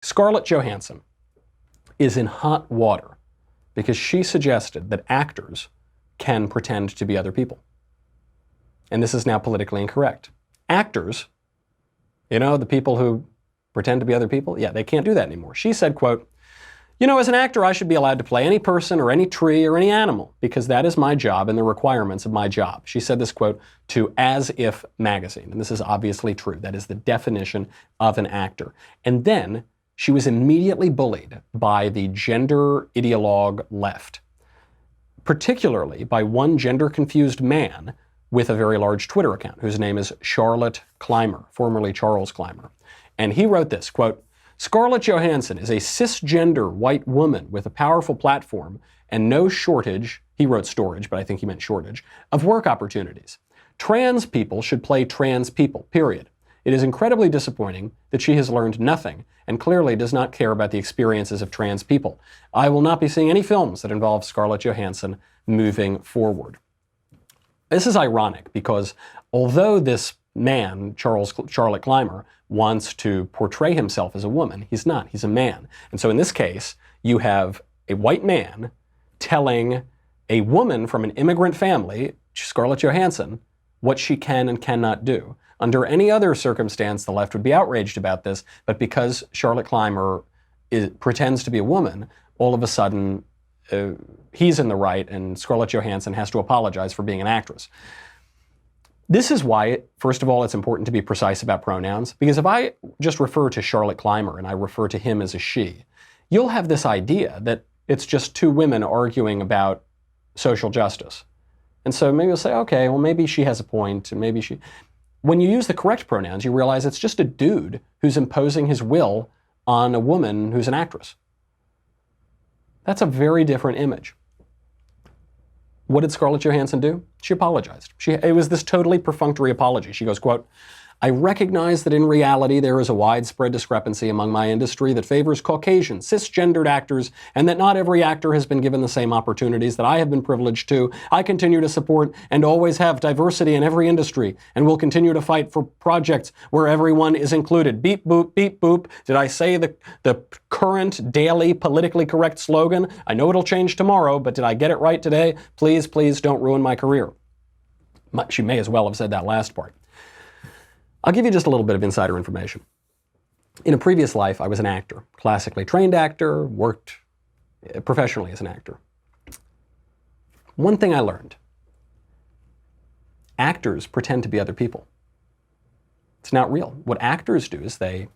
Scarlett Johansson is in hot water because she suggested that actors can pretend to be other people. And this is now politically incorrect. Actors, the people who pretend to be other people, they can't do that anymore. She said, quote, as an actor, I should be allowed to play any person or any tree or any animal because that is my job and the requirements of my job. She said this, quote, to As If magazine. And this is obviously true. That is the definition of an actor. And then she was immediately bullied by the gender ideologue left, particularly by one gender-confused man with a very large Twitter account whose name is Charlotte Clymer, formerly Charles Clymer. And he wrote this, quote, Scarlett Johansson is a cisgender white woman with a powerful platform and no shortage, he wrote storage, but I think he meant shortage, of work opportunities. Trans people should play trans people, period. It is incredibly disappointing that she has learned nothing and clearly does not care about the experiences of trans people. I will not be seeing any films that involve Scarlett Johansson moving forward. This is ironic because although this man, Charlotte Clymer, wants to portray himself as a woman, he's not. He's a man. And so in this case, you have a white man telling a woman from an immigrant family, Scarlett Johansson, what she can and cannot do. Under any other circumstance, the left would be outraged about this, but because Charlotte Clymer pretends to be a woman, all of a sudden he's in the right and Scarlett Johansson has to apologize for being an actress. This is why, first of all, it's important to be precise about pronouns, because if I just refer to Charlotte Clymer and I refer to him as a she, you'll have this idea that it's just two women arguing about social justice. And so maybe you'll say, okay, well, maybe she has a point, and maybe she... When you use the correct pronouns, you realize it's just a dude who's imposing his will on a woman who's an actress. That's a very different image. What did Scarlett Johansson do? She apologized. It was this totally perfunctory apology. She goes, quote, I recognize that in reality there is a widespread discrepancy among my industry that favors Caucasian, cisgendered actors, and that not every actor has been given the same opportunities that I have been privileged to. I continue to support and always have diversity in every industry, and will continue to fight for projects where everyone is included. Beep, boop, beep, boop. Did I say the current daily politically correct slogan? I know it'll change tomorrow, but did I get it right today? Please, please don't ruin my career. She may as well have said that last part. I'll give you just a little bit of insider information. In a previous life, I was an actor, classically trained actor, worked professionally as an actor. One thing I learned, actors pretend to be other people. It's not real. What actors do is they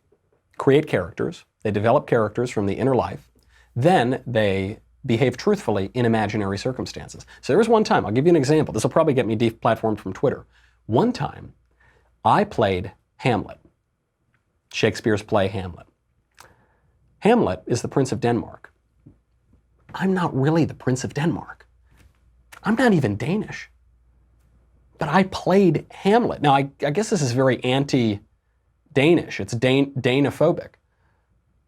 create characters, they develop characters from the inner life, then they behave truthfully in imaginary circumstances. So there was one time, I'll give you an example. This will probably get me deplatformed from Twitter. One time, I played Hamlet, Shakespeare's play Hamlet. Hamlet is the Prince of Denmark. I'm not really the Prince of Denmark. I'm not even Danish. But I played Hamlet. Now, I guess this is very anti-Danish. It's Danophobic.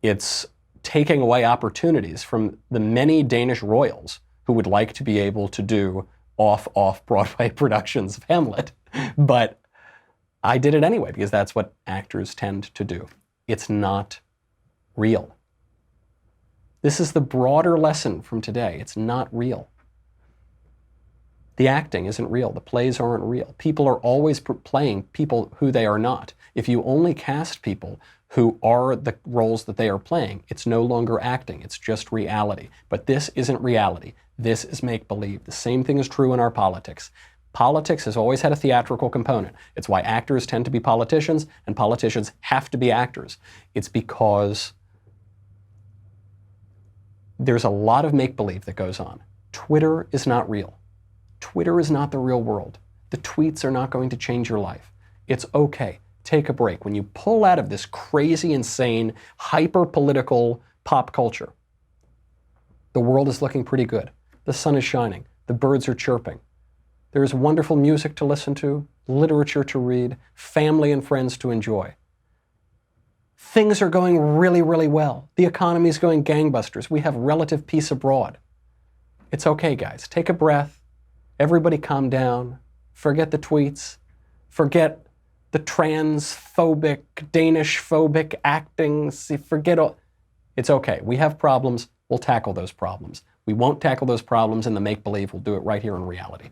It's taking away opportunities from the many Danish royals who would like to be able to do off-Broadway productions of Hamlet. But I did it anyway because that's what actors tend to do. It's not real. This is the broader lesson from today. It's not real. The acting isn't real. The plays aren't real. People are always playing people who they are not. If you only cast people who are the roles that they are playing, it's no longer acting. It's just reality. But this isn't reality. This is make-believe. The same thing is true in our politics. Politics has always had a theatrical component. It's why actors tend to be politicians and politicians have to be actors. It's because there's a lot of make-believe that goes on. Twitter is not real. Twitter is not the real world. The tweets are not going to change your life. It's okay. Take a break. When you pull out of this crazy, insane, hyper-political pop culture, the world is looking pretty good. The sun is shining. The birds are chirping. There is wonderful music to listen to, literature to read, family and friends to enjoy. Things are going really, really well. The economy is going gangbusters. We have relative peace abroad. It's okay, guys. Take a breath. Everybody calm down. Forget the tweets. Forget the transphobic, Danish-phobic acting. Forget all. It's okay. We have problems. We'll tackle those problems. We won't tackle those problems in the make-believe. We'll do it right here in reality.